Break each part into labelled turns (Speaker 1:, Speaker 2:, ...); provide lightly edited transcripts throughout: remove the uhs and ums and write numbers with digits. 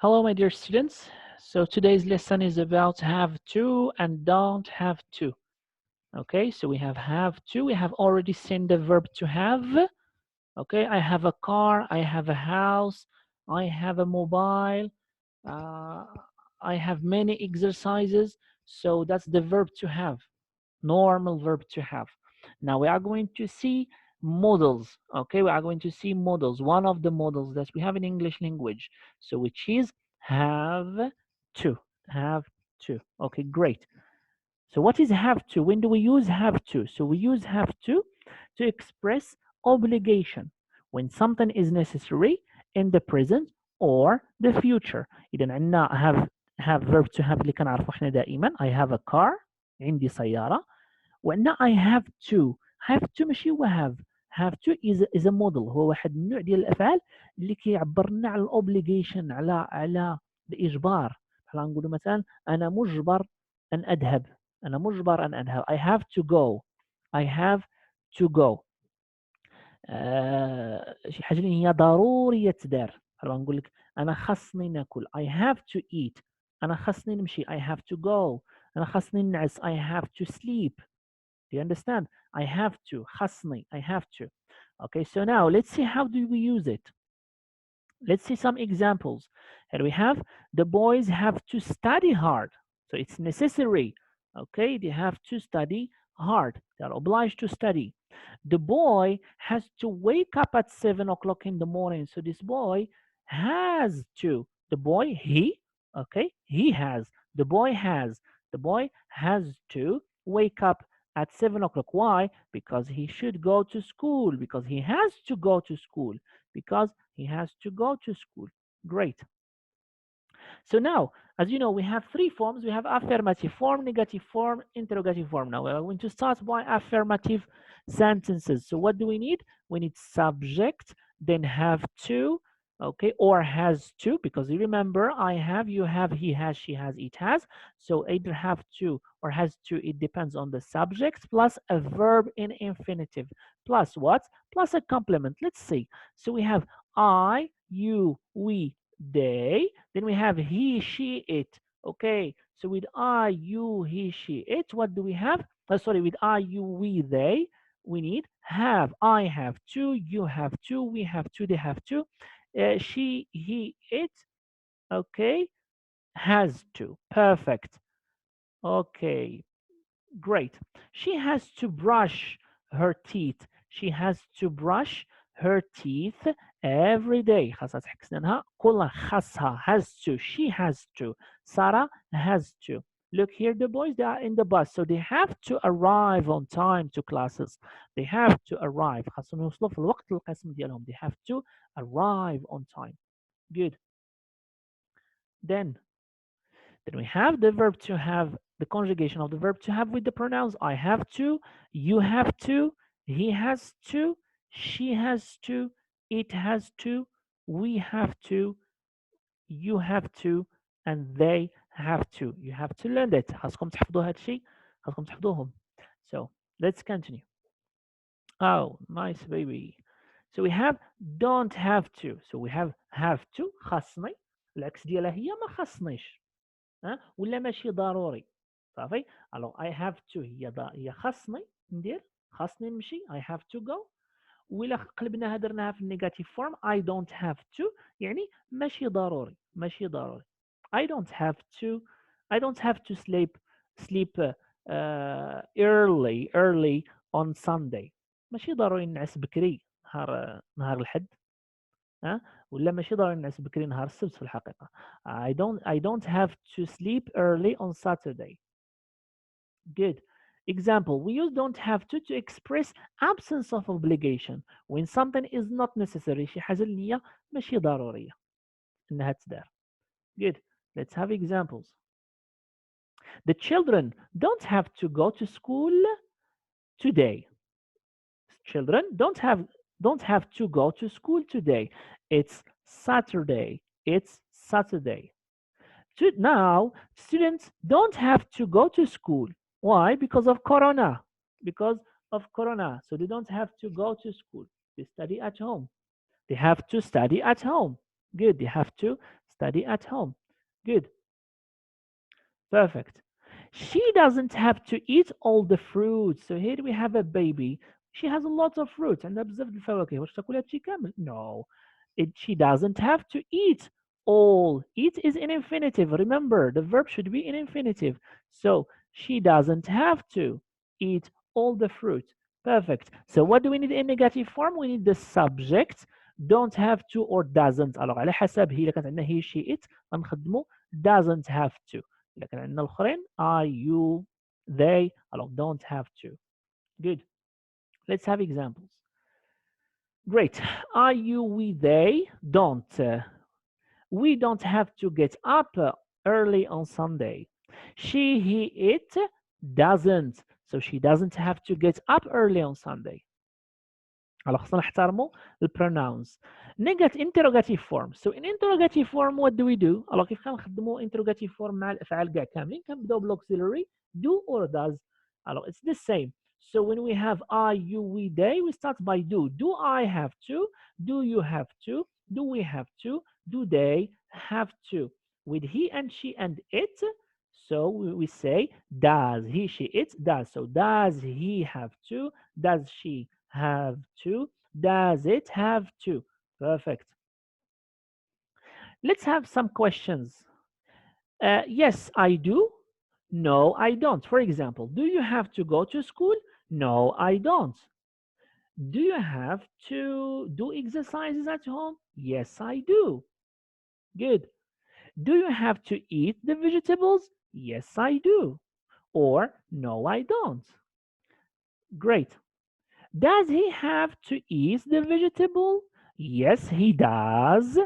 Speaker 1: Hello, my dear students. So today's lesson is about have to and don't have to. Okay, so we have to. We have already seen the verb to have. Okay, I have a car, I have a house, I have a mobile, uh, I have many exercises. So that's the verb to have, normal verb to have. Now we are going to see models. Okay, we are going to see models. One of the models that we have in English language, so which is have to. Have to. Okay, great. So what is have to? When do we use have to? So we use have to express obligation when something is necessary in the present or the future. إذا عندنا have verb to have اللي كنعرفه احنا دائما. I have a car. عندي سيارة. وعندنا I have to. have to ماشي هو have to is a model. هو واحد من النوع ديال الأفعال اللي كيعبر لنا على الأوبليجيشن على الإجبار. بحال نقولوا مثلا أنا مجبر أن أذهب. أنا مجبر أن أذهب. I have to go. I have to go. شي حاجة اللي هي ضرورية تدار. بحال نقول لك أنا خاصني ناكل. I have to eat. أنا خاصني نمشي. I have to go. أنا خاصني نعس. I have to sleep. Do you understand? I have to. خاصني. I have to. Okay, so now let's see how do we use it. Let's see some examples. Here we have the boys have to study hard. So it's necessary. Okay, they have to study hard. They are obliged to study. The boy has to wake up at 7 o'clock in the morning. So this boy has to. The boy, he, okay, he has. The boy has. The boy has to wake up at 7 o'clock. Why? Because he should go to school. Because he has to go to school. Because he has to go to school. Great. So now, as you know, we have three forms. We have affirmative form, negative form, interrogative form. Now we're going to start by affirmative sentences. So what do we need? We need subject, then have to, okay, or has to, because you remember I have, you have, he has, she has, it has. So either have to or has to, it depends on the subject, plus a verb in infinitive, plus what? Plus a complement. Let's see. So we have I, you, we, they. Then we have he, she, it. Okay, so with I, you, he, she, it, what do we have? Sorry, with I, you, we, they, we need have. I have to, you have to, we have to, they have to. She, he, it, okay, has to. Perfect. Okay, great. She has to brush her teeth. She has to brush her teeth every day. خاصها تحك سنانها كلها خاصها has to. She has to. Sarah has to. Look here, the boys, they are in the bus, so they have to arrive on time to classes. They have to arrive. خاصهم يوصلوا في الوقت القسم ديالهم. They have to arrive on time. Good. Then we have the verb to have, the conjugation of the verb to have with the pronouns I have to, you have to, he has to, she has to, it has to, we have to, you have to, and they have to. You have to learn that. خاصكم تحفظوا هذا الشيء. خاصكم تحفظوهم. So let's continue. Oh, nice baby. So we have don't have to. So we have to خاصني. العكس ديالها هي ما خاصنيش. ولا ماشي ضروري. صافي. الوغ I have to هي خاصني ندير، خاصني نمشي. I have to go. وإلا قلبناها درناها في النيجاتيف فورم I don't have to، يعني ماشي ضروري. ماشي ضروري. I don't have to. I don't have to sleep early on Sunday. ماشي ضروري نعس بكري نهار الحد. ها ولا ماشي ضروري نعس بكري نهار السبت في الحقيقة. I don't have to sleep early on Saturday. Good. Example, we use don't have to express absence of obligation when something is not necessary. شي حاجة اللي هي ماشي ضرورية إنها تدار. Good. Let's have examples. The children don't have to go to school today. Children don't have to go to school today. It's Saturday. It's Saturday. Now, students don't have to go to school. Why? Because of Corona. Because of Corona. So they don't have to go to school. They study at home. They have to study at home. Good. They have to study at home. Good. Perfect. She doesn't have to eat all the fruit. So here we have a baby. She has a lot of fruit. عندها بزاف د الفواكه. واش تاكل هادشي كامل؟ No. She doesn't have to eat all. Eat is in infinitive. Remember, the verb should be in infinitive. So she doesn't have to eat all the fruit. Perfect. So what do we need in negative form? We need the subject don't have to or doesn't. Alors على حسب هي إذا كانت عندنا he she it غنخدمو doesn't have to. إذا كان عندنا الآخرين I you they alors don't have to. Good. Let's have examples. Great. I you we they don't. We don't have to get up early on Sunday. She he it doesn't. So she doesn't have to get up early on Sunday. على خصنا نحترموا البروناونز. نيجات interrogative form. So in interrogative form what do we do؟ alors كيف كنخدموا interrogative form مع الافعال كاع كاملين كنبداو بالاوكسيلري do or does. alors it's the same. So when we have I, you, we, they, we start by do. Do I have to? Do you have to? Do we have to? Do they have to? With he and she and it, so we say does he, she, it does. So does he have to? Does she have to? Does it have to? Perfect. Let's have some questions. Yes, I do. No, I don't. For example, do you have to go to school? No, I don't. Do you have to do exercises at home? Yes, I do. Good. Do you have to eat the vegetables? Yes, I do. Or no, I don't. Great. Does he have to eat the vegetable? Yes, he does.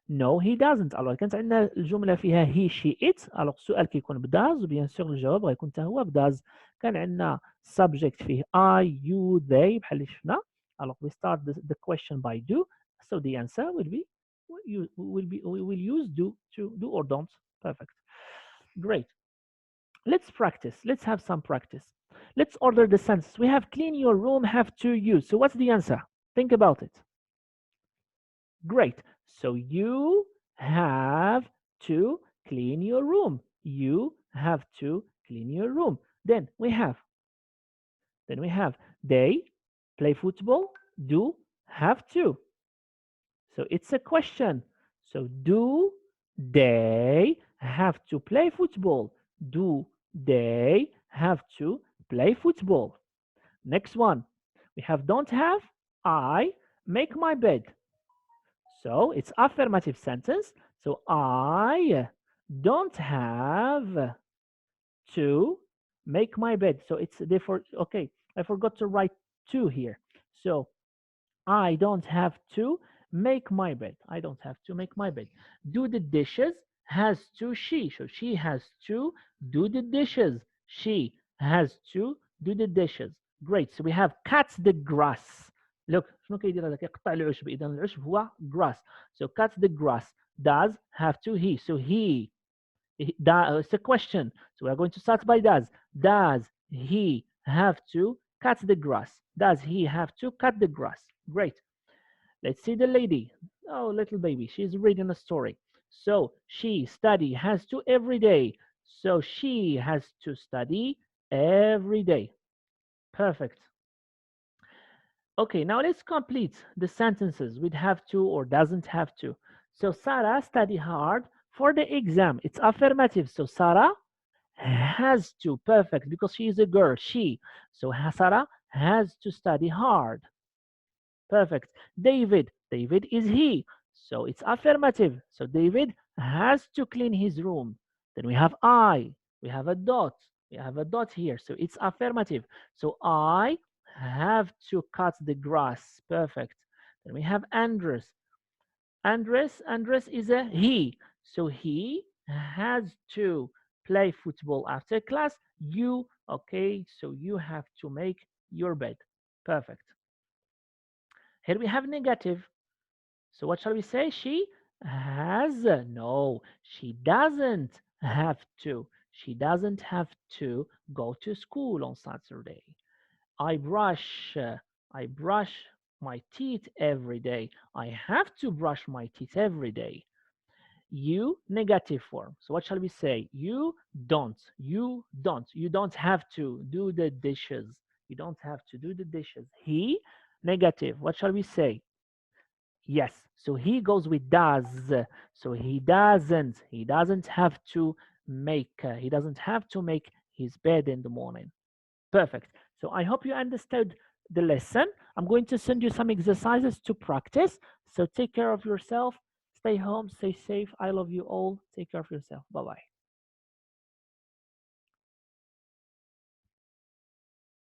Speaker 1: No, he doesn't. Alors كانت عندنا الجملة فيها he, she, it. Alors السؤال كيكون بداز وبيان سور الجواب غيكون حتى هو بداز. كان عندنا subject فيه I, you, they بحال اللي شفنا. Alors we start the question by do. So the answer will be we will use do to do or don't. Perfect. Great. Let's practice. Let's have some practice. Let's order the sentence. We have clean your room, have to use. So what's the answer? Think about it. Great. So you have to clean your room. You have to clean your room. Then we have they play football, do, have to. So it's a question. So do they have to play football? Do they have to play football? Next one. We have don't have. I make my bed. So it's affirmative sentence. So I don't have to make my bed. So it's therefore okay. I forgot to write to here. So I don't have to make my bed. I don't have to make my bed. Do the dishes has to she. So she has to do the dishes. She has to do the dishes. Great. So we have cut the grass. Look شنو كيدير هذا كيقطع العشب. إذا العشب هو grass. So cut the grass. Does have to he. So it's a question. So we are going to start by does. Does he have to cut the grass? Does he have to cut the grass? Great. Let's see the lady. Oh, little baby. She's reading a story. So she has to every day. So she has to study every day. Perfect. Okay, now let's complete the sentences with have to or doesn't have to. So Sarah study hard for the exam. It's affirmative. So Sarah has to. Perfect, because she is a girl. She. So Sarah has to study hard. Perfect. David is he. So it's affirmative. So David has to clean his room. Then we have I. We have a dot. We have a dot here. So it's affirmative. So I have to cut the grass. Perfect. Then we have Andres. Andres is a he. So he has to play football after class. You, okay, so you have to make your bed. Perfect. Here we have negative. So what shall we say? She has. No, she doesn't have to. She doesn't have to go to school on Saturday. I brush my teeth every day. I have to brush my teeth every day. You, negative form. So what shall we say? You don't. You don't. You don't have to do the dishes. You don't have to do the dishes. He, negative. What shall we say? Yes. So he goes with does. So he doesn't. He doesn't have to make. He doesn't have to make his bed in the morning. Perfect. So I hope you understood the lesson. I'm going to send you some exercises to practice. So take care of yourself. Stay home. Stay safe. I love you all. Take care of yourself. Bye bye.